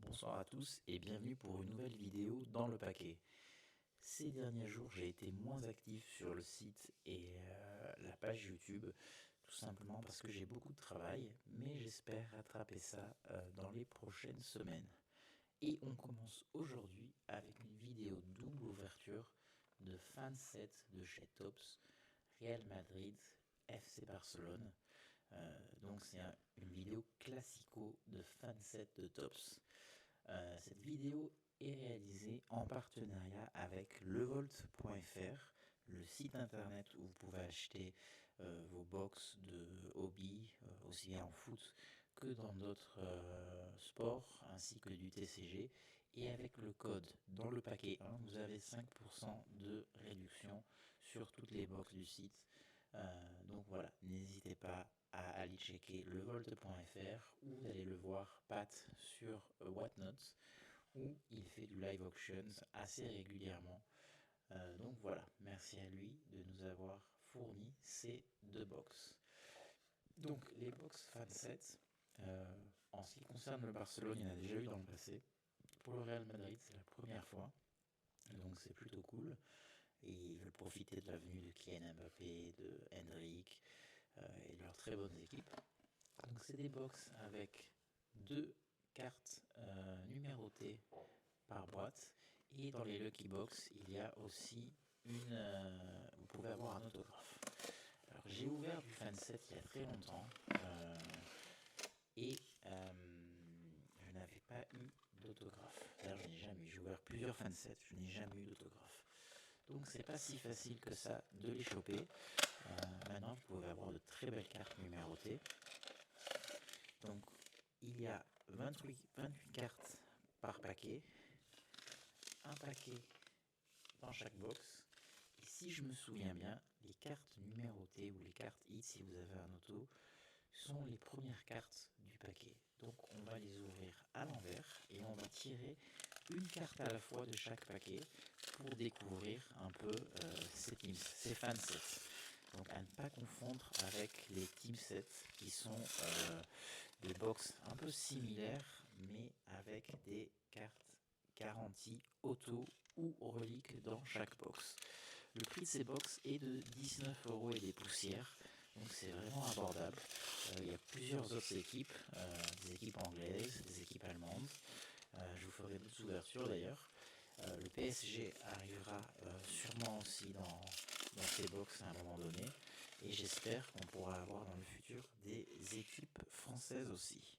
Bonsoir à tous et bienvenue pour une nouvelle vidéo dans le paquet. Ces derniers jours, j'ai été moins actif sur le site et la page YouTube, tout simplement parce que j'ai beaucoup de travail, mais j'espère rattraper ça dans les prochaines semaines. Et on commence aujourd'hui avec une vidéo double ouverture de fan set de chez Topps, Real Madrid, FC Barcelone. Donc c'est une vidéo classico de fan set de Topps. Cette vidéo est réalisée en partenariat avec levolt.fr, le site internet où vous pouvez acheter vos box de hobby, aussi bien en foot que dans d'autres sports, ainsi que du TCG. Et avec le code dans le paquet 1, vous avez 5% de réduction sur toutes les box du site. Donc voilà, n'hésitez pas à aller checker levolt.fr ou vous allez le voir Pat sur Whatnot où il fait du live auctions assez régulièrement. Donc voilà, merci à lui de nous avoir fourni ces deux box. Donc les box fan sets, en ce qui concerne le Barcelone, il y en a déjà eu dans le passé. Pour le Real Madrid, c'est la première fois, donc c'est plutôt cool. Et ils veulent profiter de la venue de Kylian Mbappé, de Hendrik et de leurs très bonnes équipes. Donc c'est des box avec deux cartes numérotées par boîte. Et dans les Lucky Box, il y a aussi vous pouvez avoir un autographe. Alors j'ai ouvert du fan set il y a très longtemps et je n'avais pas eu d'autographe. D'ailleurs je n'ai jamais eu. J'ai ouvert plusieurs fan sets, je n'ai jamais eu d'autographe. Donc c'est pas si facile que ça de les choper. Maintenant vous pouvez avoir de très belles cartes numérotées. Donc il y a 28 cartes par paquet, un paquet dans chaque box. Et si je me souviens bien, les cartes numérotées ou les cartes hits, si vous avez un auto, sont les premières cartes du paquet. Donc on va les ouvrir à l'envers et on va tirer une carte à la fois de chaque paquet pour découvrir un peu ces fan sets. Donc à ne pas confondre avec les team sets qui sont des box un peu similaires mais avec des cartes garanties auto ou reliques dans chaque box. Le prix de ces box est de 19€ et des poussières, donc c'est vraiment abordable. Il y a plusieurs autres équipes, des équipes anglaises, des équipes allemandes. Je vous ferai d'autres ouvertures d'ailleurs. Le PSG arrivera sûrement aussi dans ces box à un moment donné. Et j'espère qu'on pourra avoir dans le futur des équipes françaises aussi.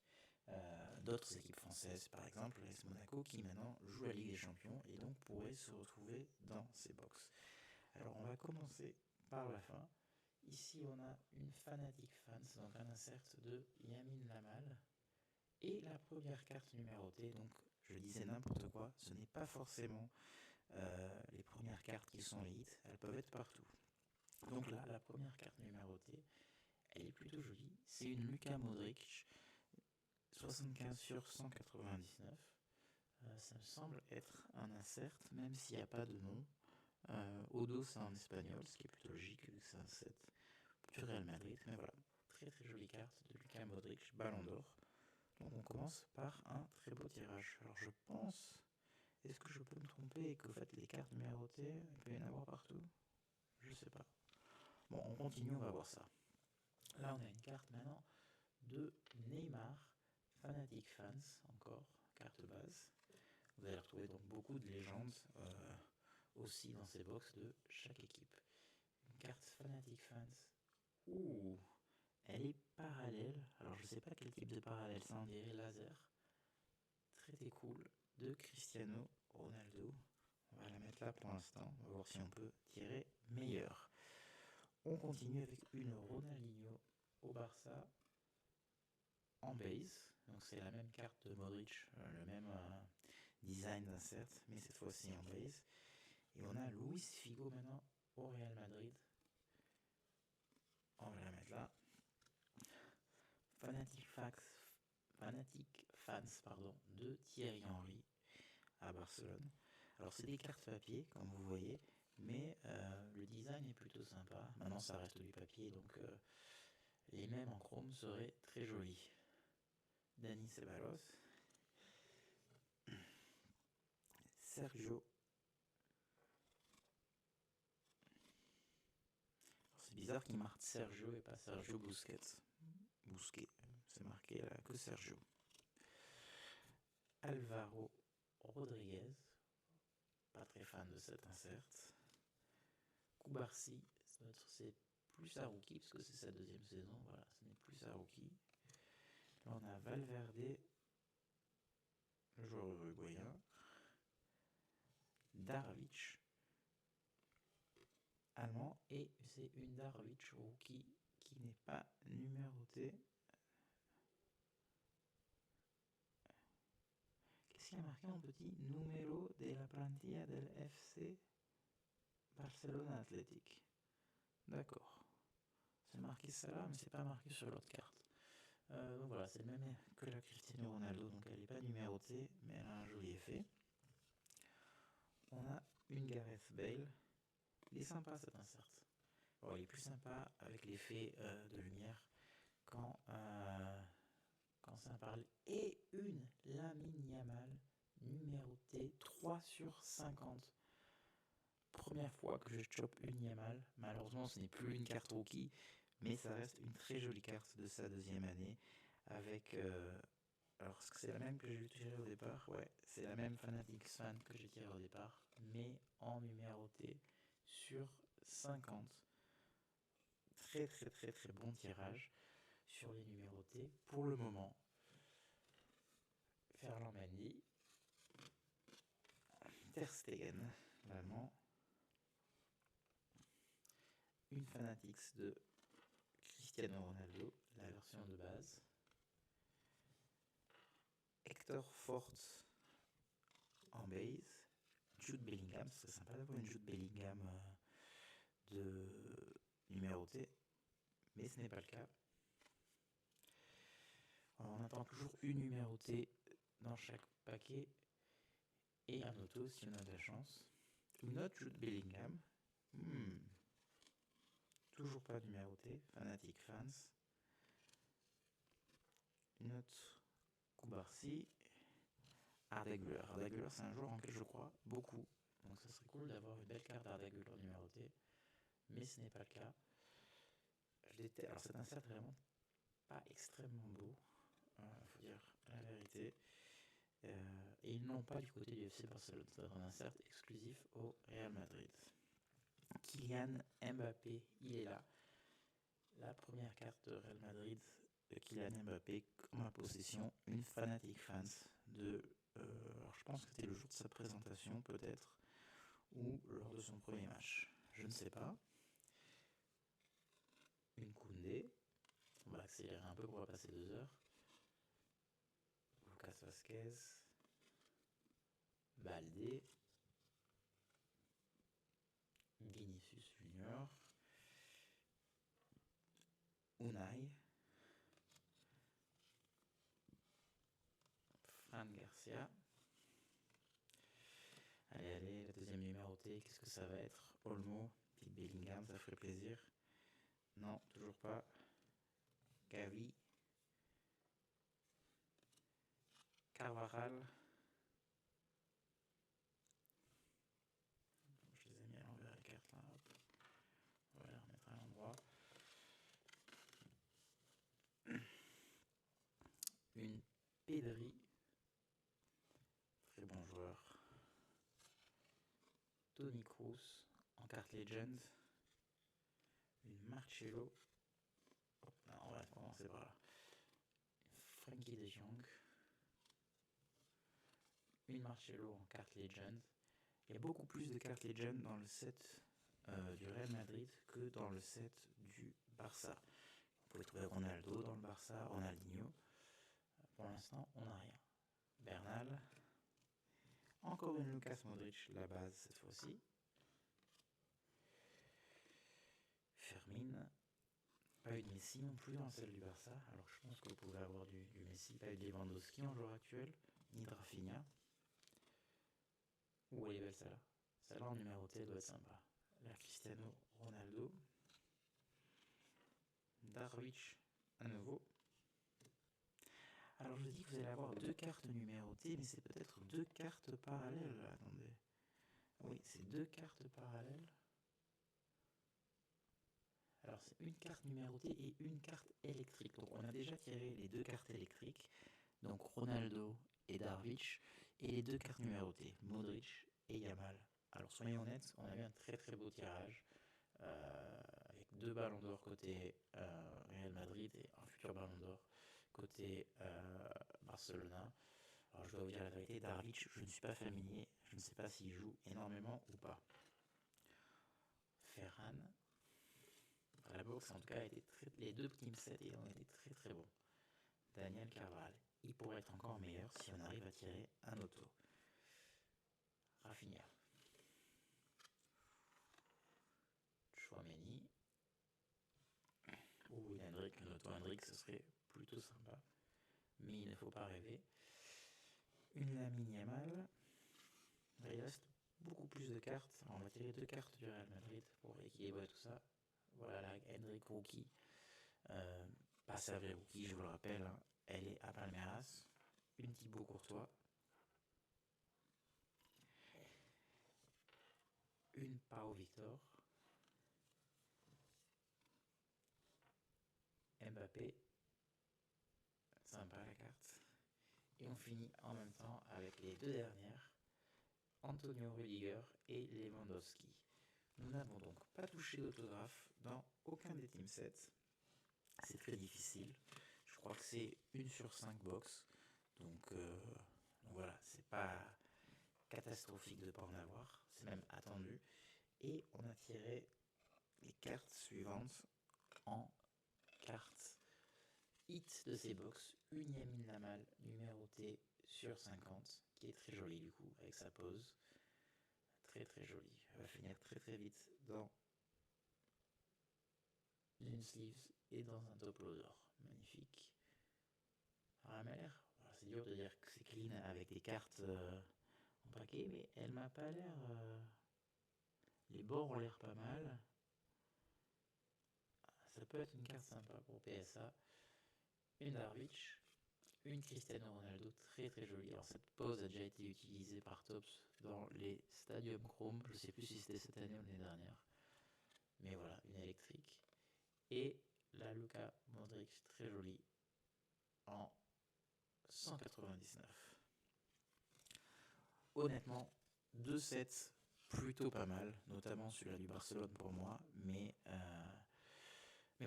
D'autres équipes françaises, par exemple l'AS Monaco qui maintenant joue la Ligue des Champions et donc pourrait se retrouver dans ces box. Alors on va commencer par la fin. Ici on a une Fanatic Fans, donc un insert de Yamin Lamal. Et la première carte numérotée, donc je disais n'importe quoi, ce n'est pas forcément les premières cartes qui sont les hits, elles peuvent être partout. Donc là, la première carte numérotée, elle est plutôt jolie, c'est une Luka Modric, 75 sur 199. Ça me semble être un insert, même s'il n'y a pas de nom. Au dos, c'est en espagnol, ce qui est plutôt logique, vu que c'est un set du Real Madrid. Mais voilà, très très jolie carte de Luka Modric, Ballon d'Or. Donc on commence par un très beau tirage. Alors je pense, est-ce que je peux me tromper et qu'au fait les cartes numérotées, il peut y en avoir partout? Je sais pas. Bon, on continue, on va voir ça. Là on a une carte maintenant de Neymar, Fanatic Fans, encore, carte base. Vous allez retrouver donc beaucoup de légendes aussi dans ces box de chaque équipe. Une carte Fanatic Fans. Ouh, elle est parallèle. Alors je sais pas quel type de parallèle, ça on dirait laser. Très cool de Cristiano Ronaldo. On va la mettre là pour l'instant. On va voir si on peut tirer meilleur. On continue avec une Ronaldinho au Barça en base. Donc c'est la même carte de Modric, le même design d'insert, mais cette fois-ci en base. Et on a Luis Figo maintenant au Real Madrid. On va la mettre là. Fanatic Fans de Thierry Henry à Barcelone. Alors c'est des cartes papier comme vous voyez, mais le design est plutôt sympa. Maintenant, ça reste du papier, donc les mêmes en chrome seraient très jolis. Dani Ceballos, Sergio. C'est bizarre qu'il marque Sergio et pas Sergio Busquets. Busquets, c'est marqué là que Sergio. Alvaro Rodriguez, pas très fan de cet insert. Kubarsi, c'est plus un rookie parce que c'est sa deuxième saison, voilà, ce n'est plus un rookie. Là on a Valverde, le joueur uruguayen, Darvic, allemand, et c'est une Darvic rookie qui n'est pas numérotée. Qu'est-ce qu'il y a marqué en petit? Numéro de la plantilla del FC Barcelona Athletic. D'accord. C'est marqué ça là, mais c'est pas marqué sur l'autre carte. Donc voilà, c'est le même que la Cristiano Ronaldo, donc elle n'est pas numérotée, mais elle a un joli effet. On a une Gareth Bale. Il est sympa cet insert. Bon, il est plus sympa avec l'effet de lumière quand ça parle. Et une Lamine Yamal numérotée 3/50. Première fois que je chope une Yamal. Malheureusement, ce n'est plus une carte rookie, mais ça reste une très jolie carte de sa deuxième année. Avec. Alors, est-ce que c'est la même que j'ai tirée au départ? Ouais, c'est la même Fanatics Fan que j'ai tirée au départ, mais en numéroté sur 50. Très très très très bon tirage sur les numérotés pour le moment. Ferland Mendy, Ter Stegen, l'allemand, une Fanatics de Cristiano Ronaldo, la version de base, Hector Fort en base, Jude Bellingham, ce serait sympa d'avoir une Jude Bellingham de numéroté, mais ce n'est pas le cas. Alors on attend toujours une numérotée dans chaque paquet et un auto si on a de la chance. Une autre Jude Bellingham, toujours pas numéroté, Fanatic Fans. Une autre Kubarsi, Arda Güler, c'est un joueur en lequel je crois beaucoup, donc ça serait cool d'avoir une belle carte d'Arda Güler numérotée, mais ce n'est pas le cas. Alors cet insert est vraiment pas extrêmement beau, faut dire la vérité. Et ils n'ont pas du côté du FC Barcelone, c'est un insert exclusif au Real Madrid. Kylian Mbappé, il est là. La première carte de Real Madrid de Kylian Mbappé en ma possession, une Fanatic Fans de... alors je pense que c'était le jour de sa présentation peut-être, ou lors de son premier match, je ne sais pas. Une Koundé, on va accélérer un peu pour passer 2 heures. Lucas Vazquez, Baldé, Vinicius Junior, Unai, Fran Garcia. Allez, la deuxième numérotée, qu'est-ce que ça va être? Olmo, Pete Bellingham, ça ferait plaisir. Non, toujours pas. Gavi, Carvajal. Je les ai mis à l'envers les cartes là. Hop. On va les remettre à l'endroit. Une Pedri, très bon joueur. Toni Kroos en carte Legend. Une Marcelo. Non, on va commencer par là. Frankie de Jong. Une Marcelo en carte Legend. Il y a beaucoup plus de cartes Legend dans le set du Real Madrid que dans le set du Barça. Vous pouvez trouver Ronaldo dans le Barça, Ronaldinho. Pour l'instant, on n'a rien. Bernal. Encore une Lucas Modric, la base cette fois-ci. Fermin. Pas eu de Messi non plus dans celle du Barça. Alors je pense que vous pouvez avoir du Messi. Pas eu de Lewandowski en joueur actuel. Ni de Rafinha. Ou elle est belle celle-là. Celle-là en numéroté doit être sympa. la Cristiano Ronaldo, Darwich à nouveau. Alors je dis que vous allez avoir deux cartes numérotées, mais c'est peut-être deux cartes parallèles. Attendez. Oui, c'est deux cartes parallèles. Alors c'est une carte numérotée et une carte électrique. Donc on a déjà tiré les deux cartes électriques, donc Ronaldo et Darwich, et les deux cartes numérotées, Modric et Yamal. Alors soyons honnêtes, on a eu un très très beau tirage, avec deux ballons d'or côté Real Madrid et un futur ballon d'or côté Barcelona. Alors je dois vous dire la vérité, Darwich, je ne suis pas familier, je ne sais pas s'il joue énormément ou pas. Ferran, la boxe en tout cas, les deux team sets ont été très très bons. Daniel Carvalho, il pourrait être encore meilleur si on arrive à tirer un auto. Rafinha, Chouameni, ou Hendrick, un auto Hendrick, ce serait plutôt sympa. Mais il ne faut pas rêver. Une Lamine Yamal. Il reste beaucoup plus de cartes. On va tirer deux cartes du Real Madrid pour équilibrer tout ça. Voilà la Hendrick Rookie. Pas sa vraie rookie, je vous le rappelle. Hein. Elle est à Palmeiras. Une Thibaut Courtois. Une Pau Victor. Mbappé. Sympa la carte. Et on finit en même temps avec les deux dernières. Antonio Rüdiger et Lewandowski. Nous n'avons donc pas touché d'autographe dans aucun des team sets. C'est très difficile. Je crois que c'est 1 sur 5 box. Donc voilà, c'est pas catastrophique de ne pas en avoir. C'est même attendu. Et on a tiré les cartes suivantes en cartes hit de ces box. Une Lamine Yamal numérotée sur 50, qui est très jolie du coup, avec sa pose. Très très jolie. Elle va finir très très vite dans une sleeves et dans un top loader. Magnifique. Alors elle m'a l'air, c'est dur de dire que c'est clean avec des cartes en paquet, mais elle m'a pas l'air... les bords ont l'air pas mal. Ça peut être une carte sympa pour PSA. Une Darwich, une Cristiano Ronaldo très très jolie. Alors cette pose a déjà été utilisée par Topps dans les Stadium Chrome. Je ne sais plus si c'était cette année ou l'année dernière. Mais voilà, une électrique. Et la Luka Modric très jolie en 199. Honnêtement, deux sets plutôt pas mal, notamment celui-là du Barcelone pour moi, mais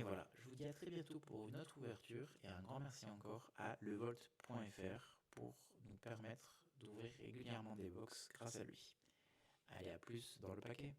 voilà, je vous dis à très bientôt pour une autre ouverture et un grand merci encore à levolt.fr pour nous permettre d'ouvrir régulièrement des box grâce à lui. Allez, à plus dans le paquet.